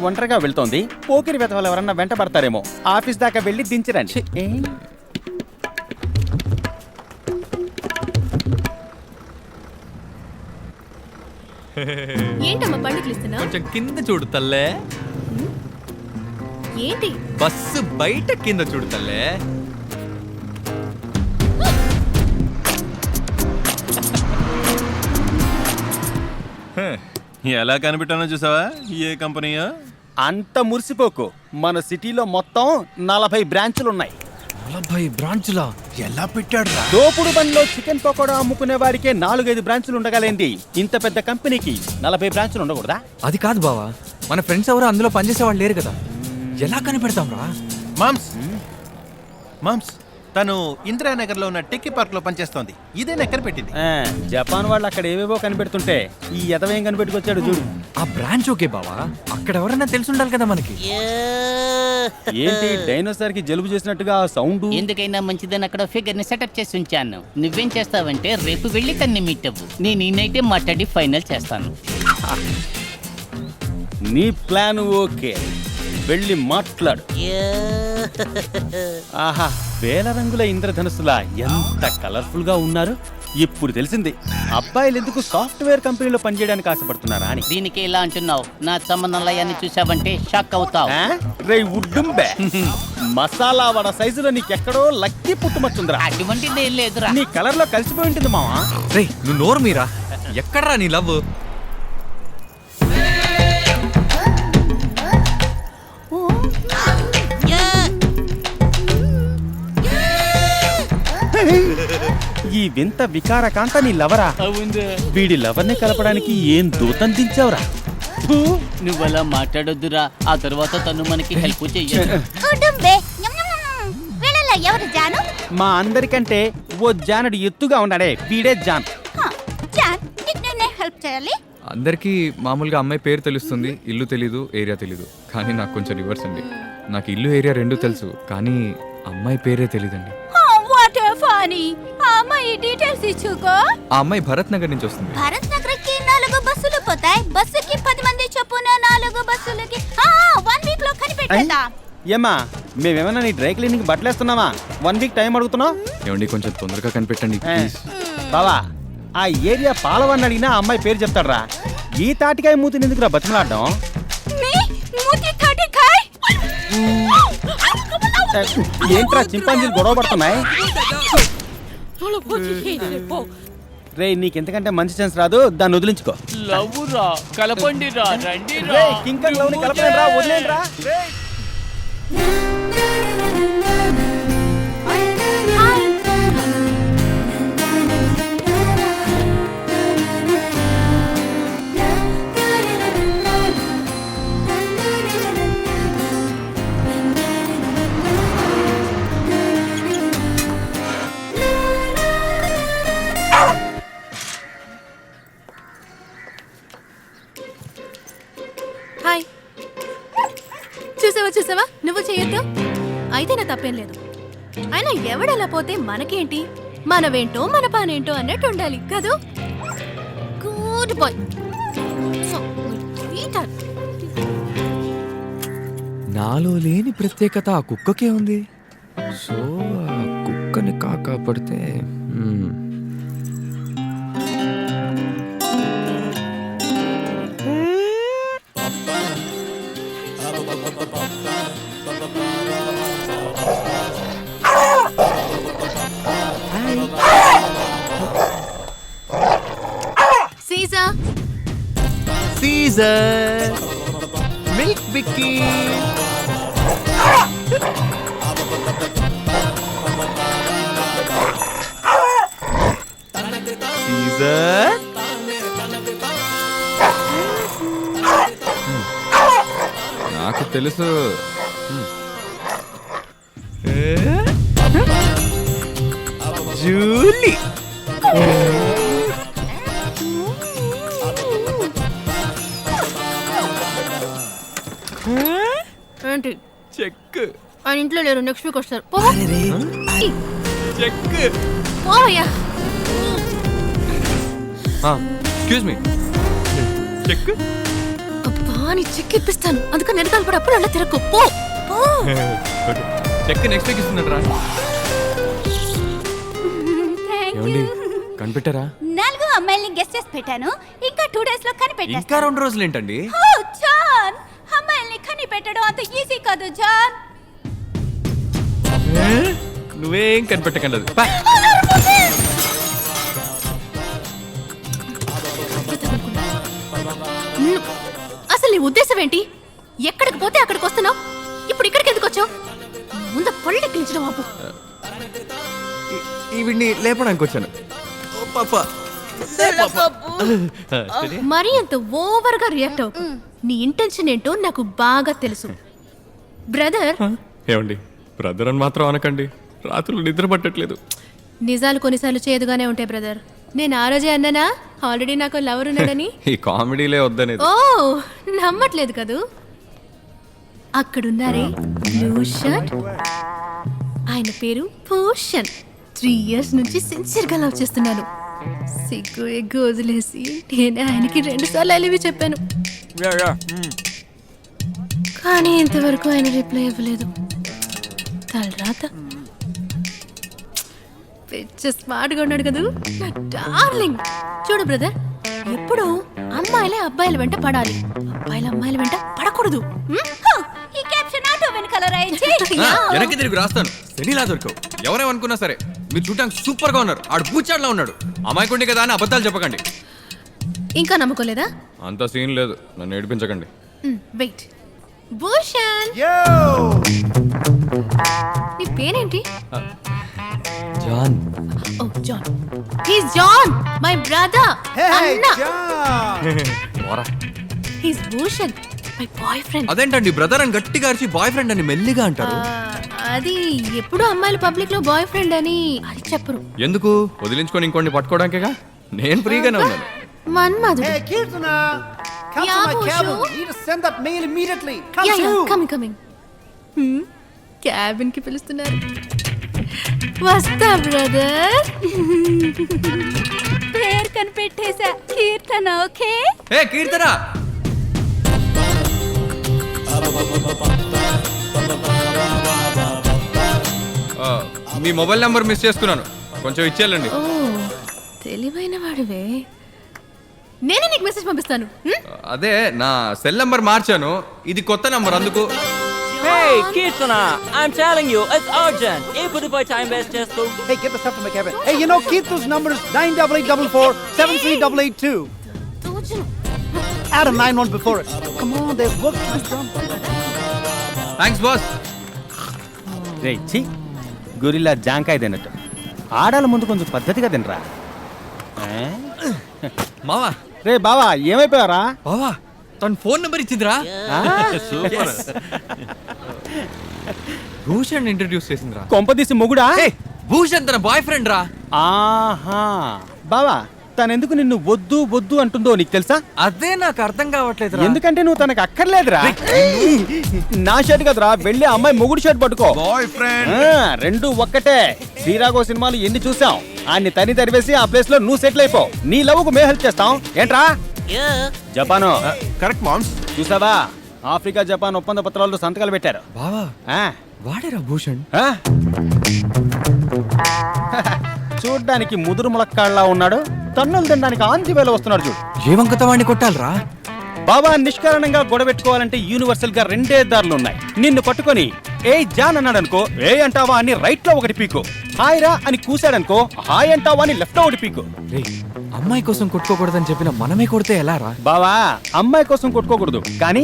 ఒంటరిగా వెళ్తోంది. పోకిరి వెతవాళ్ళు ఎవరన్నా వెంట పడతారేమో. ఆఫీస్ దాకా వెళ్ళి దించరండి. ఏంటమ్మా పండుగలు ఇస్తున్నా? కొంచెం కింద చూడు తల్లే. ఏంటి? బస్సు బయట కింద చూడు తల్లే. ఎలా కనిపెట్టానో చూసావా? ఏ కంపెనీయో? అంత మురిసిపోకు. మన సిటీలో మొత్తం 40 బ్రాంచులు ఉన్నాయి. 40 బ్రాంచులా? ఎలా పెట్టాడు రా? దోపుడు బండిలో చికెన్ పకోడా అమ్ముకునే వారికే 4-5 బ్రాంచులు ఉండగలేంది. ఇంత పెద్ద కంపెనీకి 40 బ్రాంచులు ఉండకూడదా? అది కాదు బావా, మన ఫ్రెండ్స్ ఎవరు అందులో పనిచేసే వాళ్ళు లేరు కదా, ఎలా కనిపెడతాం రా? మామ్స్ తను ఇందిరానగర్ లో ఉన్న టెక్కీ పార్క్ లో పనిచేస్తోంది. ఇదే నెక్కర పెట్టింది. జపాన్ వాళ్ళు అక్కడ ఏవేవో కనిపెడుతుంటే ఈ ఎదవేం కనిపెట్టుకొచ్చాడు చూడు. ఆ బ్రాంచ్ ఓకే బావా, అక్కడ ఎవరైనా తెలిసి ఉండాలి కదా మనకి. ఏంటి డైనోసార్ కి జలుబు చేసినట్టుగా సౌండ్? ఎందుకైనా మంచిదని అక్కడ ఫిగర్ ని సెటప్ చేసి ఉంచాను. నువ్వేం చేస్తావంటే రేపు వెళ్ళి తన్ని మీట్ అవ్వు. నేను ఈ నైటే మాట్లాడి ఫైనల్ చేస్తాను. నీ ప్లాన్ ఓకే, వెళ్ళి మాట్లాడు. ఆహా, వేల రంగుల ఇంద్రధనుసులా ఎంత కలర్ఫుల్ గా ఉన్నారు. ఇప్పుడు తెలిసింది అబ్బాయిలు ఎందుకు సాఫ్ట్వేర్ కంపెనీలో పనిచేయడానికి ఆశపడుతున్నారా అని. దీనికి ఎలా అంటున్నావు? నా సంబంధాలయాన్ని చూసావంటే షాక్ అవుతావు. రే ఉడ్డుంబే, మసాలా వడ సైజులో నీకెక్కడో లక్కీ పుట్టుమచ్చుందిరా. అటువంటిది ఏం లేదురా. నీ కలర్ లో కలిసిపోయి ఉంటుంది మావా. రే నువ్వు నోరు మీరా, ఎక్కడరా నీ లవ్? ఈ వింత వికారకాంత నీ లవరా? వీడి లవర్ ని కలపడానికి ఏం దూతం దించావురా? నువ్వలా మాట్లాడొద్దురా, ఆ తర్వాత తను మనకి హెల్ప్ చెయ్యదు. ఎవరు జాను? మా అందరికంటే ఓ జానుడు ఎత్తుగా ఉన్నాడే, వీడే జాన్. జాన్, నీకు నేనే హెల్ప్ చేయాలి. అందరికీ మామూలుగా అమ్మాయి పేరు తెలుస్తుంది, ఇల్లు తెలీదు, ఏరియా తెలీదు. కానీ నాకు కొంచెం రివర్స్ అండి. నాకు ఇల్లు ఏరియా రెండు తెలుసు, కానీ అమ్మాయి పేరే తెలీదండి. What funny. ఆ అమ్మాయి డీటెయిల్స్ ఇచ్చుకో. ఆ అమ్మాయి భరత్ నగర్ నుంచి వస్తుంది. భరత్ నగర్ కి 4 బస్సులు పోతాయి. బస్సుకి 10 మంది చొప్పున 4 బస్సులకి 1 వీక్ లో కనిపెట్టేదా? ఏమా, మేమేమన్నా నీ డ్రై క్లీనింగ్ బట్టలేస్తున్నావా? 1 వీక్ టైం అడుగుతున్నావు. ఏమండి కొంచెం తొందరగా కనిపెట్టండి ప్లీజ్. బావా, ఆ ఏరియా పాలవని అడిగినా ఆ అమ్మాయి పేరు చెప్తాడ్రా. ఈ తాటికాయ మూతిని ఎందుకురా బతిమలాడడం? ఏంట్రా చింపాంజీలు గొడవ పడుతున్నాయి? రే, నీకెంతకంటే మంచి ఛాన్స్ రాదు, దాన్ని వదిలించుకో. లవ్వురా, కలపండిరా, రండిరా. కింకర్ లవ్ని కలపండి రా, వదిలేండి రా. హాయ్. చూసావా, నువ్వు చేయొద్దు. అయితే నా తప్పేం లేదు. అయినా ఎవడలా పోతే మనకేంటి? మనవేంటో మన పనేంటో అన్నట్టు ఉండాలి కదూ. Good boy. నాలో లేని ప్రత్యేకత ఆ కుక్కకే ఉంది. సో ఆ కుక్కని కాపాడితే సీజర్ మిల్క్ బిక్కీ. సీజర్ నాకు తెలుసు. జూలీ. ఏంటి? చెక్. ఆయన ఇంట్లో లేరు, నెక్స్ట్ వీక్ వస్తారు. చెక్. పోయా. Excuse me, check. అబ్బా నీ చెక్ ఇప్పిస్తాను. అందుకని వెనకాల కూడా అప్పుడు అలా తిరగకు. పో పో. చెక్ నెక్స్ట్ వీక్ ఇస్తుందంటరా. థ్యాంక్ ఏమండి యూ. కనిపెట్టారా? 4 అమ్మాయిల్ని గెస్ట్ చేసి పెట్టాను. ఇంకా 2 days లో కనిపెట్టేస్తా. ఇంకా 2 రోజులు ఏంటండి? ఓ జాన్, అమ్మాయిల్ని కనిపెట్టడం అంత ఈజీ కాదు జాన్. నువ్వేం కనిపెట్టకండి. అసలు నీ ఉద్దేశం ఏంటి? ఎక్కడికి పోతే అక్కడికి వస్తున్నావు. ఇప్పుడు ఇక్కడికి ఎందుకు వచ్చావు? ముందు పళ్ళు ఎక్కించడం ఆపు. వీడిని లేపడానికి వచ్చాను. మరీ అంత ఓవర్ గా రియాక్ట్ అవ్వకు. నీ ఇంటెన్షన్ ఏంటో నాకు బాగా తెలుసు. బ్రదర్, ఏమండి బ్రదర్ అని మాత్రం అనకండి. రాత్రులు నిద్ర పట్టట్లేదు. నిజాలు కొన్నిసార్లు చేదుగానే ఉంటాయి బ్రదర్. నేను ఆ రోజే అన్నానా ఆల్రెడీ నాకు లవర్ ఉన్నాడని? ఈ కామెడీలే వద్దనేది. ఓ, నమ్మట్లేదు కదూ? అక్కడున్నారే బ్లూ షర్ట్, ఆయన పేరు భూషణ్. 3 years నుంచి సిన్సియర్గా లవ్ చేస్తున్నాను. సిగ్గు ఎగ్గు వదిలేసి నేనే ఆయనకి 2 సార్లు అలివి చెప్పాను. కానీ ఇంతవరకు ఆయన రిప్లై ఇవ్వలేదు. తలరాత. పిచ్చ స్మార్ట్గా ఉన్నాడు కదూ నా డార్లింగ్. చూడు బ్రదర్, ఎప్పుడు అమ్మాయిలే అబ్బాయిల వెంట పడాలి, అబ్బాయిల అమ్మాయిల వెంట పడకూడదు. ఈ క్యాప్షన్ ఆటో వెనకాల రాయించి వెనక్కి తిరిగి రాస్తాను. శనిలా దొరకవు. ఎవరేమనుకున్నా సరే మీరు చూడటానికి సూపర్ గా ఉన్నారు. ఆడు పూచాడులా ఉన్నాడు. అమాయకుండి కదా అని అబద్ధాలు చెప్పకండి. ఇంకా నమ్మకోలేదా? అంత సీన్ లేదు. నన్ను ఏడిపించకండి. వెయిట్. భూషణ్, నీ పేరేంటి? John. Oh John. He's John, my brother. అన్న. He's Bhushan, my boy friend. అదేంటండి బ్రదర్ అని గట్టిగా అరిచి బాయ్ ఫ్రెండ్ అని మెల్లిగా అంటారు? అది ఎప్పుడు అమ్మాయిలు పబ్లిక్ లో బాయ్ ఫ్రెండ్ అని అది చెప్పరు. ఎందుకు? వదిలించుకొని ఇంకోటి పట్టుకోవడానికేగా. నేను ఫ్రీగానే ఉన్నాను. మన్మధుడు. Hey, Kirtana! Come Yeah, to my cabin. Bhushu. You need to send that mail immediately. Come yeah soon. Coming. Cabin కి పిలుస్తున్నారు. వస్తా బ్రదర్. పేరు కనిపెట్టేశా. కీర్తన. ఓకే. ఏ కీర్తన, మీ మొబైల్ నంబర్ మిస్ చేసుకున్నాను. కొంచెం ఇచ్చేయాలండి. ఓ, తెలివైన వాడివే. నేనే నీకు మెసేజ్ పంపిస్తాను. అదే నా సెల్ నంబర్ మార్చాను. ఇది కొత్త నంబర్ అందుకు. Hey, Kirtana! I'm telling you, it's urgent. Epudu by time waste chestu. Hey, get the stuff to my cabin. Hey, you know Kirtana's number is 98844-73882. Add a 91 before it. Come on, they've worked my drum. Thanks boss. రే ఛీ, gorilla జాంకాయ తిన్నట్టు. ఆడాల ముందు కొంచెం పద్ధతిగా తినరా. మావా, రే బావా, ఏమైపోయారా? బావా తన ఫోన్ నెంబర్ ఇచ్చిందిరా. భూషణ్ ఇంట్రడ్యూస్ చేసిందిరా. కొంపదీసి మొగుడా? ఏయ్, భూషణ్ తన బాయ్ ఫ్రెండ్ రా. ఆహా, బావా తనెందుకు నిన్ను వద్దు వద్దు అంటుందో నీకు తెలుసా? అదే నాకు అర్థం కావట్లేదు. ఎందుకంటే నువ్వు తనకు అక్కర్లేదురా. నా షర్ట్ కదరా, వెళ్ళి అమ్మాయి మొగుడు షర్ట్ పట్టుకో. Boy friend. రెండు ఒక్కటే. శ్రీరాఘవ సినిమాలు ఎన్ని చూసాం. ఆయన్ని తని తరివేసి ఆ ప్లేస్ లో నువ్వు సెటిల్ అయిపో. నీ లవ్ కు మేము హెల్ప్ చేస్తాం. ఏంట్రా? జపాను. Correct moms. చూసావా, ఆఫ్రికా జపాన్ ఒప్పంద పత్రాలు సంతకాలు పెట్టారు. బావా ఆ, వాడేరా భూషణ్. ఆ? చూడ్డానికి ముదురు ములక్కాళ్ళ ఉన్నాడు. తన్నులు తినడానికి ఆంతి వేళ వస్తున్నాడు చూడు. ఏ వంకత వాడిని కొట్టాలరా? బాబా, నిష్కారణంగా గొడవెట్టుకోవాలంటే యూనివర్సల్ గా 2 దారులు ఉన్నాయి. నిన్ను పట్టుకొని ఏ జాన్ అన్నాడు అనుకో, ఏ అంటావా అని రైట్ లో ఒకటి పీకు. హాయ్ రా అని కూసాడనుకో, హాయ్ అంటావా అని లెఫ్ట్ లో ఒకటి పీకు. అమ్మాయి కోసం కొట్టుకోకూడదని చెప్పిన మనమే కొడితే ఎలా రా? బావా, అమ్మాయి కోసం కొట్టుకోకూడదు, కానీ